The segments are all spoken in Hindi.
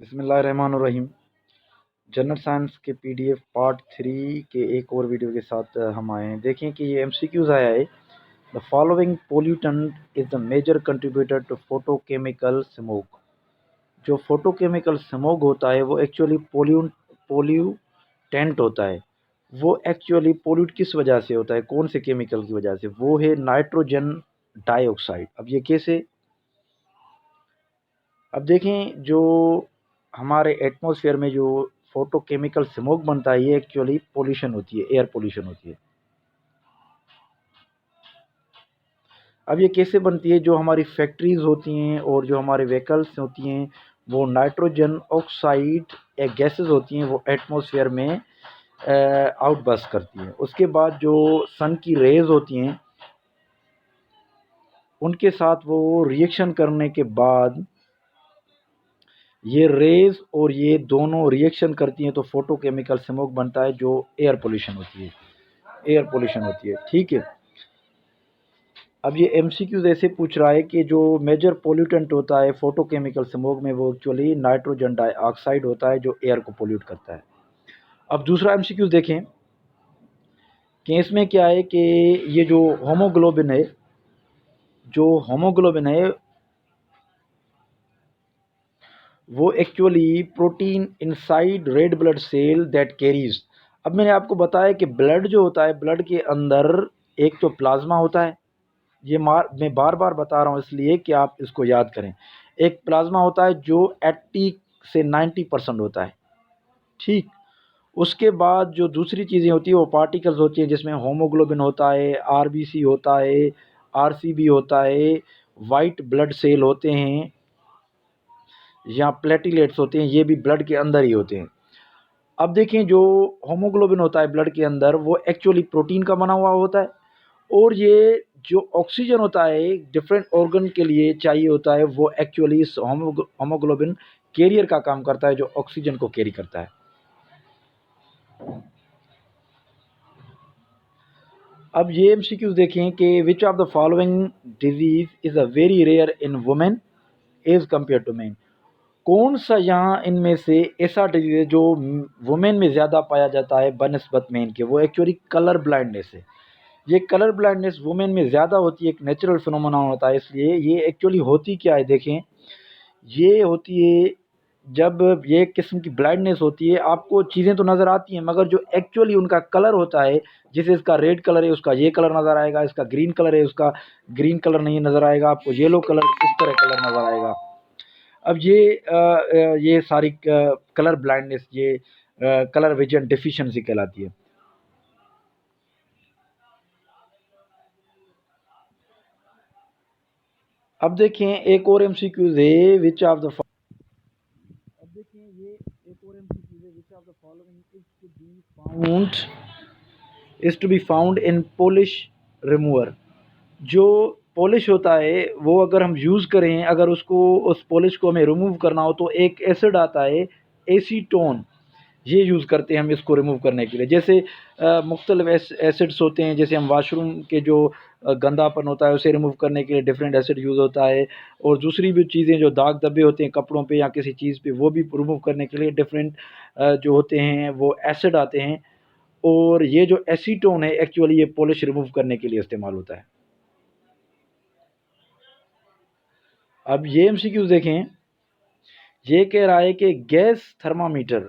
बिस्मिल्लाहिर्रहमानिर्रहीम। जनरल साइंस के पीडीएफ पार्ट 3 के एक और वीडियो के साथ हम आए हैं। देखें कि ये एमसीक्यूज आया है। The following pollutant is the major contributor to photochemical smoke. जो फोटोकेमिकल स्मोक होता है वो एक्चुअली पोल्यूटेंट होता है। वो एक्चुअली पोल्यूट किस वजह से होता है, कौन से केमिकल की वजह से? वो है नाइट्रोजन डाइऑक्साइड। अब ये कैसे? अब देखें, जो हमारे एटमॉस्फेयर में जो फोटोकेमिकल स्मोक बनता है ये एक्चुअली पोल्यूशन होती है, एयर पोल्यूशन होती है। अब ये कैसे बनती है? जो हमारी फैक्ट्रीज होती हैं और जो हमारे व्हीकल्स होती हैं वो नाइट्रोजन ऑक्साइड या गैसेस होती हैं, वो एटमॉस्फेयर में आउटबर्स्ट करती हैं। उसके बाद जो सन की रेज होती हैं उनके साथ वो रिएक्शन करने के बाद ये रेज और ये दोनों रिएक्शन करती हैं तो फोटोकेमिकल स्मोक बनता है, जो एयर पोल्यूशन होती है। एयर पोल्यूशन होती है, ठीक है। अब ये एमसीक्यूज ऐसे पूछ रहा है कि जो मेजर पोल्यूटेंट होता है फोटोकेमिकल स्मोक में वो एक्चुअली नाइट्रोजन डाइऑक्साइड होता है, जो एयर को पोल्यूट करता है। अब दूसरा एमसीक्यूज देखें कि इसमें क्या है कि ये जो होमोग्लोबिन है वो actually protein inside red blood cell that carries. अब मैंने आपको बताया कि ब्लड जो होता है, ब्लड के अंदर एक तो प्लाज्मा होता है। मैं बार बार बता रहा हूँ इसलिए कि आप इसको याद करें। एक प्लाज्मा होता है जो 80 से 90% होता है, ठीक। उसके बाद जो दूसरी चीज़ें होती है वो पार्टिकल्स होती हैं, जिसमें होमोग्लोबिन होता है, आरबीसी होता है, आरसीबी होता है, वाइट ब्लड सेल होते हैं या प्लेटिलेट्स होते हैं, ये भी ब्लड के अंदर ही होते हैं। अब देखें, जो होमोग्लोबिन होता है ब्लड के अंदर वो एक्चुअली प्रोटीन का बना हुआ होता है, और ये जो ऑक्सीजन होता है डिफरेंट ऑर्गन के लिए चाहिए होता है वो एक्चुअली इस होमोग्लोबिन कैरियर का काम करता है, जो ऑक्सीजन को कैरी करता है। अब ये एमसीक्यूज देखें कि which of the following disease is a very rare in women as compared to men. कौन सा यहाँ इनमें से ऐसा डिजीज है जो वुमेन में ज़्यादा पाया जाता है बनस्बत मेन के? वो एक्चुअली कलर ब्लाइंडनेस है। ये कलर ब्लाइंडनेस वुमेन में ज़्यादा होती है, एक नेचुरल फिनोमेना होता है। इसलिए ये एक्चुअली होती क्या है देखें, ये होती है जब ये किस्म की ब्लाइंडनेस होती है, आपको चीज़ें तो नज़र आती हैं मगर जो एक्चुअली उनका कलर होता है, जैसे इसका रेड कलर है उसका ये कलर नज़र आएगा, इसका ग्रीन कलर है उसका ग्रीन कलर नहीं नज़र आएगा, आपको येलो कलर इस तरह कलर नज़र आएगा। अब ये सारी कलर ब्लाइंडनेस, ये कलर विजन डिफिशिएंसी कहलाती है। अब देखें एक और एमसीक्यूज है विच ऑफ द अब देखें ये एक और एमसीक्यूज है which of the following is to be found in polish remover. जो पॉलिश होता है वो अगर हम यूज़ करें, अगर उसको उस पॉलिश को हमें रिमूव करना हो तो एक एसिड आता है एसीटोन, ये यूज़ करते हैं हम इसको रिमूव करने के लिए। जैसे मुख्तलिफ एसिड्स होते हैं, जैसे हम वाशरूम के जो गंदापन होता है उसे रिमूव करने के लिए डिफरेंट एसिड यूज़ होता है, और दूसरी भी चीज़ें जो दाग धब्बे होते हैं कपड़ों पे या किसी चीज़ पे वो भी रिमूव करने के लिए डिफरेंट जो होते हैं वो एसिड आते हैं। और ये जो एसीटोन है एक्चुअली ये पॉलिश रिमूव करने के लिए इस्तेमाल होता है। अब ये एमसीक्यूज देखें, ये कह रहा है कि gas thermometer,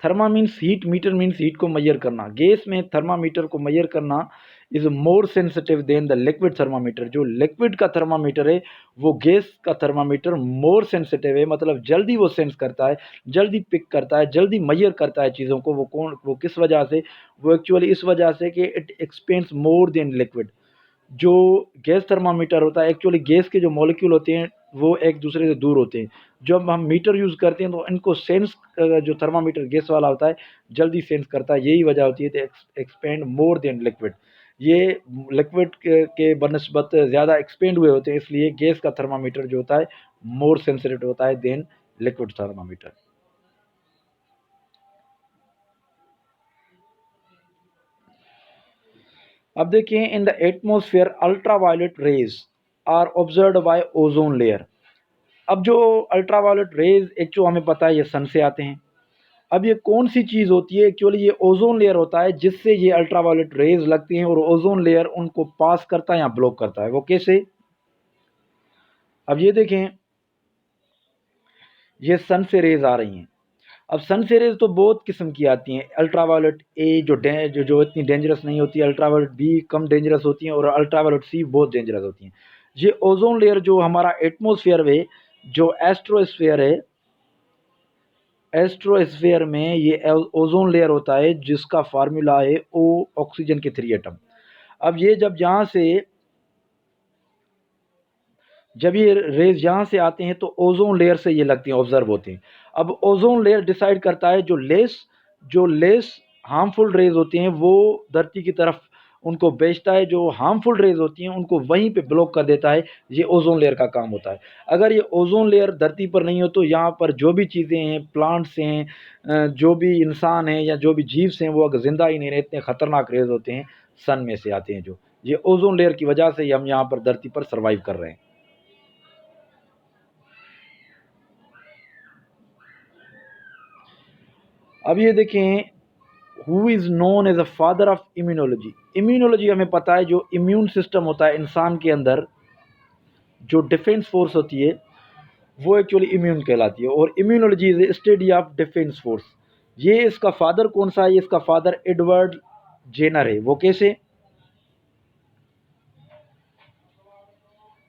thermo means heat, meter means heat को मेजर करना, गैस में थर्मामीटर को मेजर करना is more sensitive than the liquid thermometer. जो लिक्विड का थर्मामीटर है वो गैस का थर्मामीटर मोर सेंसिटिव है, मतलब जल्दी वो सेंस करता है, जल्दी पिक करता है, जल्दी मेजर करता है चीज़ों को। वो किस वजह से? वो एक्चुअली इस वजह से कि it expends more than liquid. जो गैस थर्मामीटर होता है एक्चुअली गैस के जो मॉलिक्यूल होते हैं वो एक दूसरे से दूर होते हैं। जब हम मीटर यूज़ करते हैं तो इनको सेंस, जो थर्मामीटर गैस वाला होता है जल्दी सेंस करता है, यही वजह होती है तो एक्सपेंड मोर देन लिक्विड। ये लिक्विड के बनस्बत ज़्यादा एक्सपेंड हुए होते हैं, इसलिए गैस का थर्मामीटर जो होता है मोर सेंसिटिव होता है देन लिक्विड थर्मामीटर। अब देखिए, in the atmosphere ultraviolet rays are observed by ozone layer. अब जो अल्ट्रावायलेट रेज एक जो हमें पता है ये सन से आते हैं। अब ये कौन सी चीज़ होती है? एक्चुअली ये ओजोन लेयर होता है जिससे ये अल्ट्रावायलेट रेज लगती हैं और ओजोन लेयर उनको पास करता है या ब्लॉक करता है। वो कैसे? अब ये देखें, ये सन से रेज आ रही हैं। अब सन से रेज तो बहुत किस्म की आती हैं। अल्ट्रावायलेट ए जो इतनी डेंजरस नहीं होती है, अल्ट्रावायलेट बी कम डेंजरस होती हैं और अल्ट्रावायलेट सी बहुत डेंजरस होती हैं। ये ओजोन लेयर जो हमारा एटमॉस्फेयर है, जो एस्ट्रोस्फेयर है, एस्ट्रोस्फेयर में ये ओजोन लेयर होता है जिसका फार्मूला है ओ, ऑक्सीजन के 3 एटम। अब ये जब ये रेज यहाँ से आते हैं तो ओजोन लेयर से ये लगती हैं, ऑब्जर्व होते हैं। अब ओजोन लेयर डिसाइड करता है जो लेस हार्मफुल रेज होती हैं वो धरती की तरफ उनको भेजता है, जो हार्मफुल रेज होती हैं उनको वहीं पे ब्लॉक कर देता है। ये ओजोन लेयर का काम होता है। अगर ये ओजोन लेयर धरती पर नहीं हो तो यहाँ पर जो भी चीज़ें हैं, प्लांट्स हैं, जो भी इंसान हैं या जो भी जीव हैं, वो अगर ज़िंदा ही नहीं रहे। इतने ख़तरनाक रेज होते हैं सन में से आते हैं जो, ये ओजोन लेयर की वजह से ही हम यहाँ पर धरती पर सर्वाइव कर रहे हैं। अब ये देखें, who is known as a father of immunology. Immunology हमें पता है जो इम्यून सिस्टम होता है इंसान के अंदर, जो डिफेंस फोर्स होती है वो एक्चुअली इम्यून कहलाती है। और immunology is study of defence force. ये इसका फादर कौन सा है? इसका फादर एडवर्ड जेनर है। वो कैसे?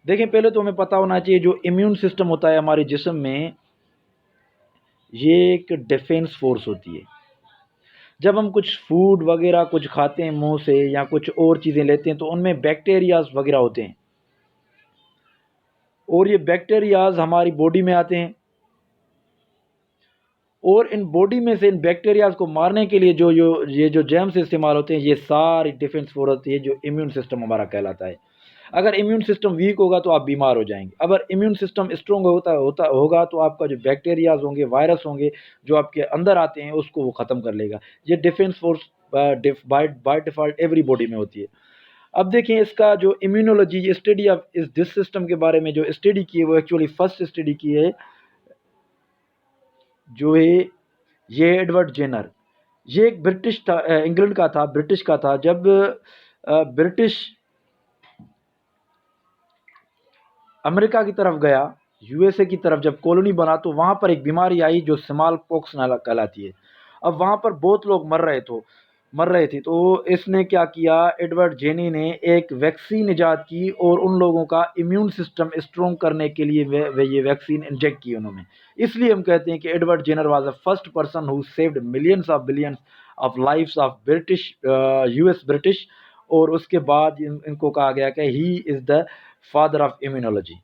देखें, पहले तो हमें पता होना चाहिए जो इम्यून सिस्टम होता है हमारे जिस्म में, ये एक डिफेंस फोर्स होती है। जब हम कुछ फूड वगैरह कुछ खाते हैं मुंह से या कुछ और चीज़ें लेते हैं तो उनमें बैक्टीरियाज वगैरह होते हैं और ये बैक्टीरियाज हमारी बॉडी में आते हैं और इन बॉडी में से इन बैक्टीरियाज को मारने के लिए ये जो जर्म्स इस्तेमाल होते हैं, ये सारी डिफेंस फोर्स होती है जो इम्यून सिस्टम हमारा कहलाता है। अगर इम्यून सिस्टम वीक होगा तो आप बीमार हो जाएंगे। अगर इम्यून सिस्टम स्ट्रॉन्ग होगा तो आपका जो बैक्टीरियाज होंगे, वायरस होंगे जो आपके अंदर आते हैं, उसको वो ख़त्म कर लेगा। ये defence force by default every body में होती है। अब देखें, इसका जो इम्यूनोलॉजी स्टडी ऑफ इस दिस सिस्टम के बारे में जो स्टडी की है वो एक्चुअली फर्स्ट स्टडी की है जो है ये एडवर्ड जेनर। ये एक ब्रिटिश था, इंग्लैंड का था, ब्रिटिश का था। जब ब्रिटिश अमेरिका की तरफ गया, यूएसए की तरफ जब कॉलोनी बना, तो वहाँ पर एक बीमारी आई जो स्मॉल पॉक्स कहलाती है। अब वहाँ पर बहुत लोग मर रहे थे। तो इसने क्या किया, एडवर्ड जेनी ने एक वैक्सीन इजाद की और उन लोगों का इम्यून सिस्टम स्ट्रॉन्ग करने के लिए वे ये वैक्सीन इंजेक्ट की उन्होंने। इसलिए हम कहते हैं कि Edward Jenner was the first person who saved millions of billions of lives of British US British. और उसके बाद इनको कहा गया कि he is the father of immunology.